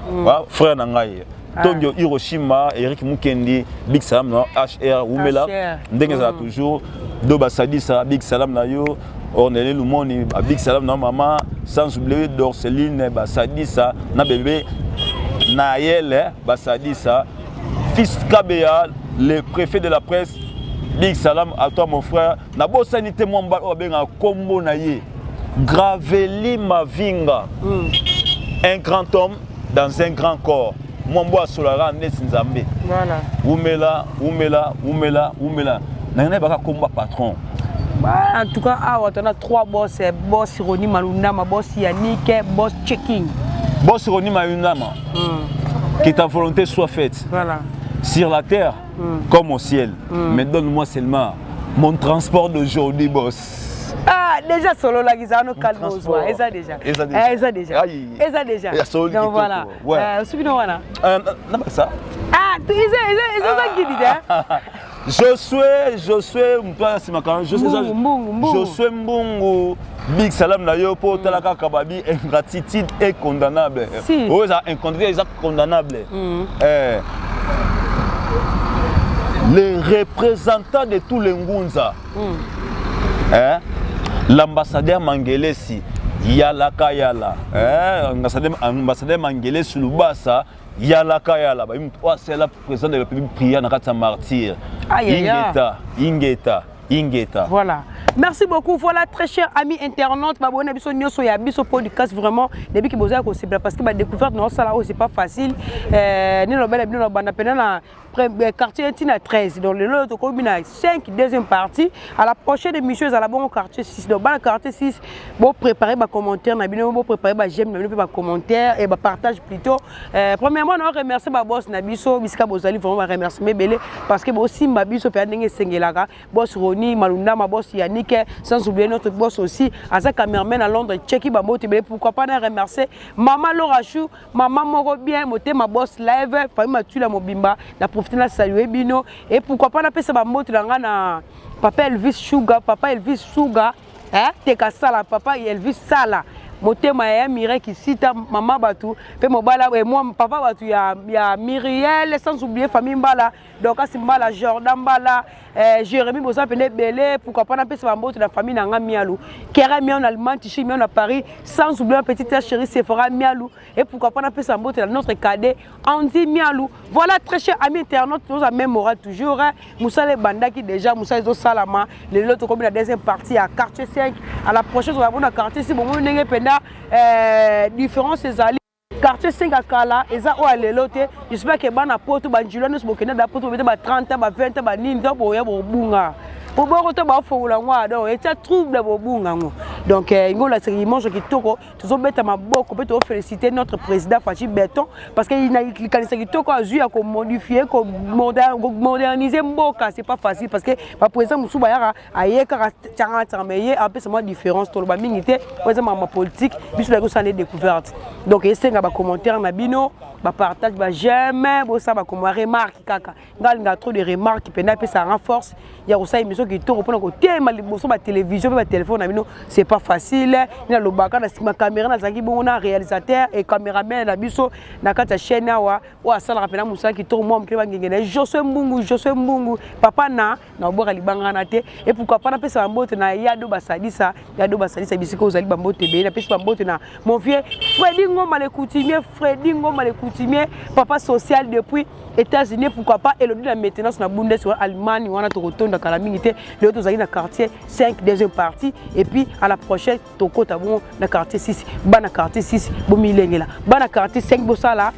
frère na ngai Tongyo Hiroshima Eric Mukendi big salam na HR Umela ndenge za toujours do basadisa big salam na yo Ornelé Lumoni big salam na maman sans oublier Dorceline basadisa na bébé Naël basadisa fils Kabea le préfet de la presse. Big salam à toi mon frère. Nabo sanité mon ba obenga kombo na ye. Graveli Mavinga. Un grand homme dans un grand corps. Mon bois solara nesinzambe. Voilà. Umela. Nana baka komba patron. En tout cas, on a 3 boss, boss Roni Malundama, boss Yannick, boss Checking. Boss Roni Malundama. Que ta volonté soit faite. Voilà. Sur la terre comme au ciel. Mais donne-moi seulement mon transport d'aujourd'hui, boss. Ah, déjà solo la Gizano Calvozoa. Eza déjà. Donc voilà. Non, ça. Ah, tu es ça qui dit. Josué Mbungu. Big salam na yo po talaka kababi ingratitude est condamnable. Oh, ça incontrer ça condamnable. Les représentants de tous les Ngunza, l'ambassadeur Mangelesi, Yalaka Yala, l'ambassadeur Mangelesi Lubasa, Yalaka Yala, c'est la présidente de la République prière dans la martyr. Ingeta. Voilà. Merci beaucoup. Voilà, très chers amis internautes. Babone biso nyoso ya biso podcast vraiment depuis que boza ko c'est parce que ba découverte non ça là c'est pas facile. Ni lo bela bino banda pena na quartier Tina 13. Donc le lot combine 5 deuxième partie. À la prochaine émission à la bon quartier 6. Donc ba quartier 6 bon préparer ba commentaire na bino bon préparer ba j'aime na ba commentaire et ba partage plutôt. Premièrement on remercier ba boss na biso bisika bozali vraiment remercier mebele parce que bo simba biso pe ndenge sengelaka boss Roni Malunda ma boss Yannick sans oublier notre boss aussi Asa cameraman à Londres Tcheki Bambote pourquoi pas remercier maman Laura Chou maman moko bien moté ma boss live famille Matula Mobimba na profiter na saluer bino et pourquoi pas na pesa Bambote na papa Elvis Sugar teka sala papa Elvis Sala motema ya Mireille qui cite maman Batou pe mobala et moi papa Batou ya Myriel sans oublier famille Mbala donc Simbala Jordan Mbala Jérémy Bosa Pene Belé pourquoi pas na pesa Bambote la famille na Mialou Kera mi en Allemagne Tichi mi en Paris sans oublier un petit chéri Sephora Mialou et pourquoi pas na pesa Bambote notre cadet Andy Mialou. Voilà très chers amis internautes nous a même moral toujours Moussa le banda qui déjà Moussa Ezo Salama les autres comme la deuxième partie à quartier 5 à la prochaine on va voir quartier 6 bon ndenge penda différence ezali quartier 5 à Kala eza o alelote j'espère que bana poto banjilo nous bokena da poto ba 30 ba 20 ba nini to boya bobunga pour boko to ba foula ngwa do eta trouble bobunga ngo donc ngola série qui toko tous beta maboko peut féliciter notre président Fachi Beton parce que il a kanisa qui toko azu ya ko modifier ko moderniser mboka c'est pas facile parce que ba président Moussouba yara ayeka tanga tsameye un peu sama différence to ba mingité pour ma politique biso la ko sané découverte donc esenga ba commentaire na bino ba partage ba j'aime bo ça ba comme remarque kaka ngal trop de remarques pena pe ça renforce ya ko ça émission qui toko pona ko tema liboso ba télévision ba téléphone na bino c'est pas facile ni na lobaka na sima caméra na zaki bon na réalisateur et caméraman na biso na kata chaîne wa sala rapena musa qui toko moi mkeba ngengena Josué Mbungu papa na boka libanga na te et pourquoi pas na pesa Bambote na yado basadisa bisiko ozali Bambote be na pesa Bambote na mon vieux Freddy Ngoma le coutumier papa social depuis États-Unis pourquoi pas Elodie la maintenance na Bundes sur Allemagne on a to retourne dans Calamité les autres ozali na quartier 5 deuxième partie et puis à la prochaine toko tabon na quartier 6 bana quartier 6 bomilengela bana quartier 5 bosala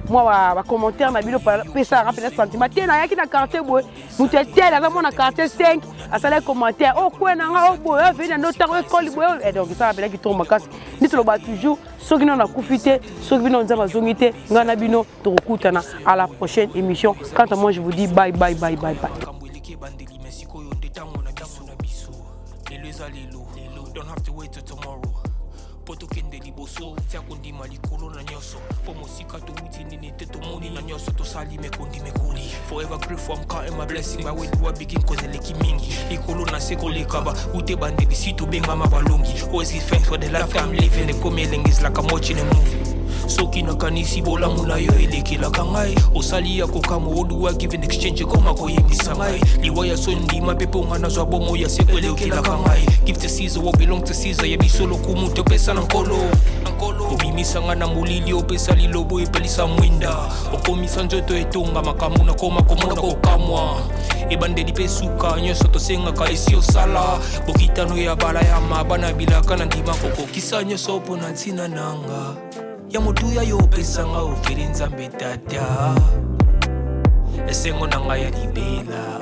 moi va commentaire na bino pesa rappeler sentiment te na yaki na quartier boy mutu tel na mon quartier 5 a sala commentaire oh quoi na nga oh boy venir no temps école boy et donc ça rappelle qui tombe makasi ni to ba toujours ceux qui n'ont na kufité ceux qui n'ont pas zongité ngana bino to kutana à la prochaine émission. Quant à moi je vous dis bye bye bye bye bye. Don't have to wait till tomorrow. Poto kende liboso, tia kundi malikolo na nyoso. Pomo sika to uti nini teto moni na nyoso to sali me kundi me kuli. Forever grateful, I'm counting my blessing. By way do I begin cause eleki mingi. Ikolo na seko lekaba, ute bande di situ benga mabalongi. Always give thanks for the life I'm living. The coming is like I'm watching a movie. Soki na kanisi bola muna yo eleki la kangai. Osali ya kokamo odu I give in exchange koma ko yemi sangai. Liwaya sondi mapepo ngana zwa bomo ya seko eleki la kangai. Give to Caesar what belong to Caesar. Yebi solo kumu to pesa nankolo. Obimisa ngana mulili opesa lilobo epelisa mwinda. Okomisa njoto etonga makamuna koma komona kokamwa. Ebande di pesuka nyoso to senga ka esi osala. Bokitano ya bala ya mabana bilaka na ndima koko. Kisa nyoso pona ntina nanga. Ya mutuya yo pesa nga oferi nzambe tata. Esengo nanga ya libela